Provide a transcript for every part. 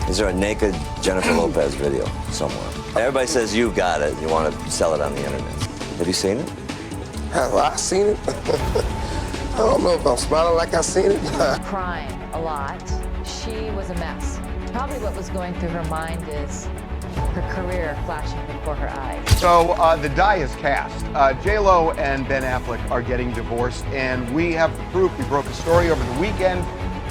Is there a naked Jennifer Lopez video somewhere? Everybody says you got it. You want to sell it on the internet. Have you seen it? Have I seen it? I don't know if I'm smiling like I seen it. Crying a lot. She was a mess. Probably what was going through her mind is her career flashing before her eyes. So the die is cast. JLO and Ben Affleck are getting divorced, and we have the proof. We broke a story over the weekend.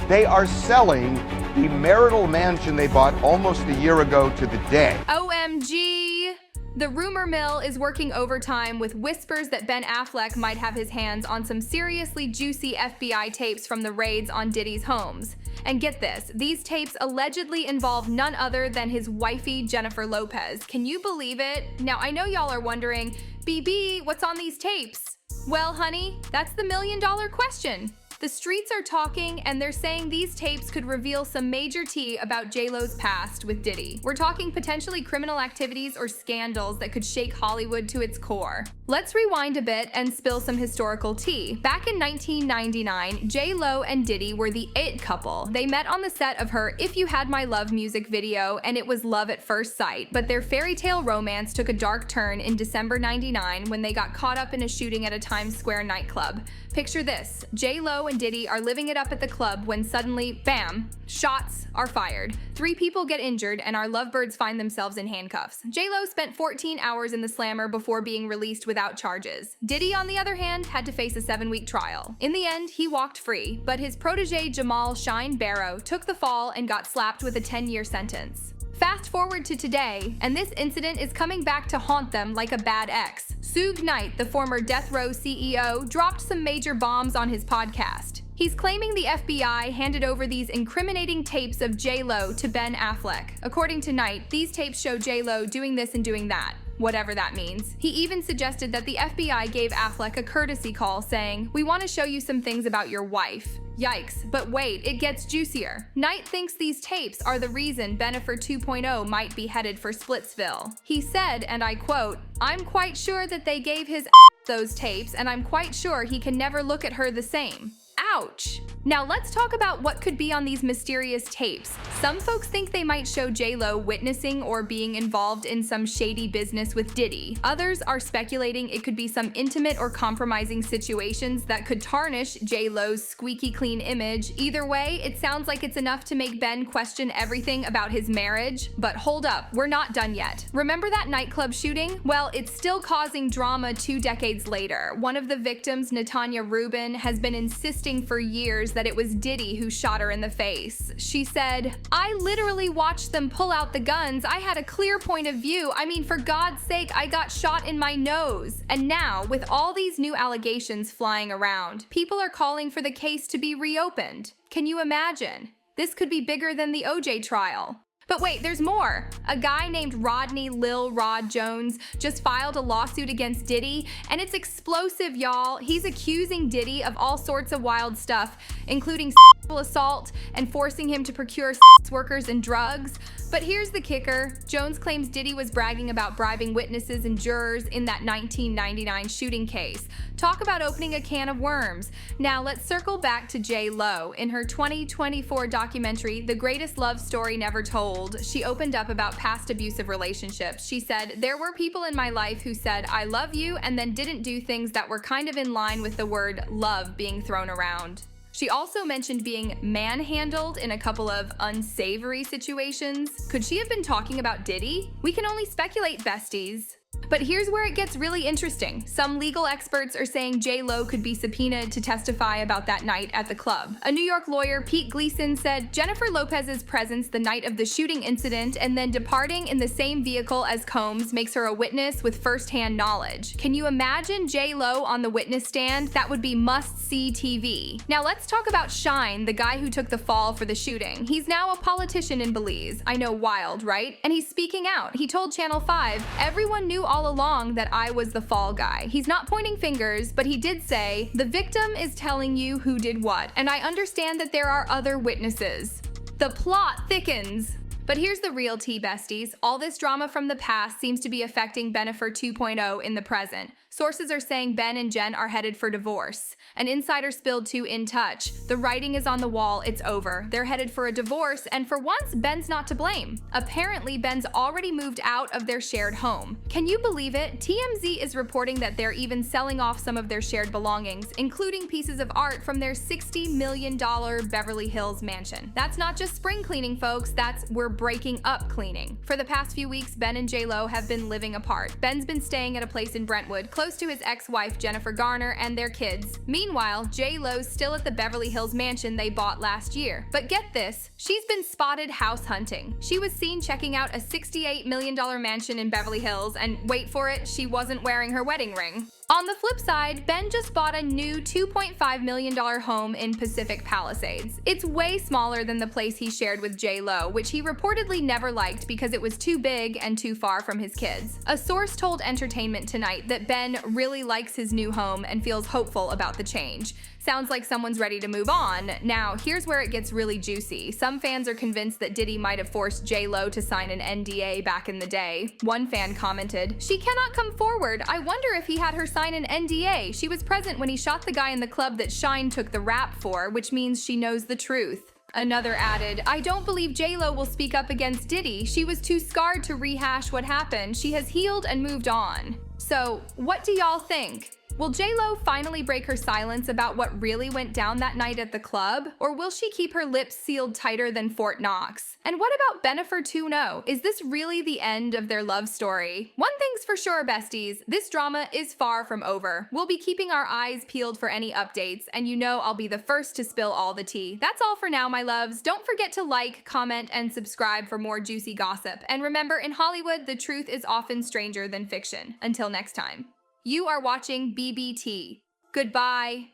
They are selling the marital mansion they bought almost a year ago to the day. OMG! The rumor mill is working overtime with whispers that Ben Affleck might have his hands on some seriously juicy FBI tapes from the raids on Diddy's homes. And get this, these tapes allegedly involve none other than his wifey, Jennifer Lopez. Can you believe it? Now, I know y'all are wondering, BB, what's on these tapes? Well, honey, that's the million-dollar question. The streets are talking, and they're saying these tapes could reveal some major tea about JLo's past with Diddy. We're talking potentially criminal activities or scandals that could shake Hollywood to its core. Let's rewind a bit and spill some historical tea. Back in 1999, JLo and Diddy were the it couple. They met on the set of her If You Had My Love music video, and it was love at first sight. But their fairy tale romance took a dark turn in December '99 when they got caught up in a shooting at a Times Square nightclub. Picture this, JLo and Diddy are living it up at the club when suddenly, bam, shots are fired. 3 people get injured and our lovebirds find themselves in handcuffs. JLo spent 14 hours in the slammer before being released without charges. Diddy, on the other hand, had to face a 7-week trial. In the end, he walked free, but his protege Jamal Shine Barrow took the fall and got slapped with a 10-year sentence. Fast forward to today, and this incident is coming back to haunt them like a bad ex. Suge Knight, the former Death Row CEO, dropped some major bombs on his podcast. He's claiming the FBI handed over these incriminating tapes of JLo to Ben Affleck. According to Knight, these tapes show JLo doing this and doing that, whatever that means. He even suggested that the FBI gave Affleck a courtesy call saying, "We want to show you some things about your wife." Yikes, but wait, it gets juicier. Knight thinks these tapes are the reason Bennifer 2.0 might be headed for Splitsville. He said, and I quote, "I'm quite sure that they gave his those tapes, and I'm quite sure he can never look at her the same." Ouch! Now let's talk about what could be on these mysterious tapes. Some folks think they might show JLo witnessing or being involved in some shady business with Diddy. Others are speculating it could be some intimate or compromising situations that could tarnish JLo's squeaky clean image. Either way, it sounds like it's enough to make Ben question everything about his marriage. But hold up, we're not done yet. Remember that nightclub shooting? Well, it's still causing drama 2 decades later. One of the victims, Natanya Rubin, has been insisting for years that it was Diddy who shot her in the face. She said, "I literally watched them pull out the guns. I had a clear point of view. I mean, for God's sake, I got shot in my nose." And now, with all these new allegations flying around, people are calling for the case to be reopened. Can you imagine? This could be bigger than the OJ trial. But wait, there's more. A guy named Rodney Lil Rod Jones just filed a lawsuit against Diddy, and it's explosive, y'all. He's accusing Diddy of all sorts of wild stuff, including sexual assault and forcing him to procure sex workers and drugs. But here's the kicker. Jones claims Diddy was bragging about bribing witnesses and jurors in that 1999 shooting case. Talk about opening a can of worms. Now let's circle back to JLo. In her 2024 documentary, The Greatest Love Story Never Told, she opened up about past abusive relationships. She said, "There were people in my life who said, 'I love you,' and then didn't do things that were kind of in line with the word love being thrown around." She also mentioned being manhandled in a couple of unsavory situations. Could she have been talking about Diddy? We can only speculate, besties. But here's where it gets really interesting. Some legal experts are saying JLo could be subpoenaed to testify about that night at the club. A New York lawyer, Pete Gleason, said Jennifer Lopez's presence the night of the shooting incident and then departing in the same vehicle as Combs makes her a witness with first-hand knowledge. Can you imagine JLo on the witness stand? That would be must-see TV. Now let's talk about Shine, the guy who took the fall for the shooting. He's now a politician in Belize. I know, wild, right? And he's speaking out. He told Channel 5, "Everyone knew all along that I was the fall guy." He's not pointing fingers, but he did say, "The victim is telling you who did what, and I understand that there are other witnesses." The plot thickens. But here's the real tea, besties. All this drama from the past seems to be affecting Bennifer 2.0 in the present. Sources are saying Ben and Jen are headed for divorce. An insider spilled to In Touch. The writing is on the wall, it's over. They're headed for a divorce, and for once, Ben's not to blame. Apparently, Ben's already moved out of their shared home. Can you believe it? TMZ is reporting that they're even selling off some of their shared belongings, including pieces of art from their $60 million Beverly Hills mansion. That's not just spring cleaning, folks, that's we're breaking up cleaning. For the past few weeks, Ben and JLo have been living apart. Ben's been staying at a place in Brentwood, close to his ex-wife Jennifer Garner and their kids. Meanwhile, JLo's still at the Beverly Hills mansion they bought last year. But get this, she's been spotted house hunting. She was seen checking out a $68 million mansion in Beverly Hills, and wait for it, she wasn't wearing her wedding ring. On the flip side, Ben just bought a new $2.5 million home in Pacific Palisades. It's way smaller than the place he shared with JLo, which he reportedly never liked because it was too big and too far from his kids. A source told Entertainment Tonight that Ben really likes his new home and feels hopeful about the change. Sounds like someone's ready to move on. Now, here's where it gets really juicy. Some fans are convinced that Diddy might have forced JLo to sign an NDA back in the day. One fan commented, "She cannot come forward. I wonder if he had her sign an NDA. She was present when he shot the guy in the club that Shine took the rap for, which means she knows the truth." Another added, "I don't believe JLo will speak up against Diddy. She was too scarred to rehash what happened. She has healed and moved on." So, what do y'all think? Will JLo finally break her silence about what really went down that night at the club? Or will she keep her lips sealed tighter than Fort Knox? And what about Bennifer 2.0? Is this really the end of their love story? One thing's for sure, besties, this drama is far from over. We'll be keeping our eyes peeled for any updates, and you know I'll be the first to spill all the tea. That's all for now, my loves. Don't forget to like, comment, and subscribe for more juicy gossip. And remember, in Hollywood, the truth is often stranger than fiction. Until next time. You are watching BiBiTea. Goodbye.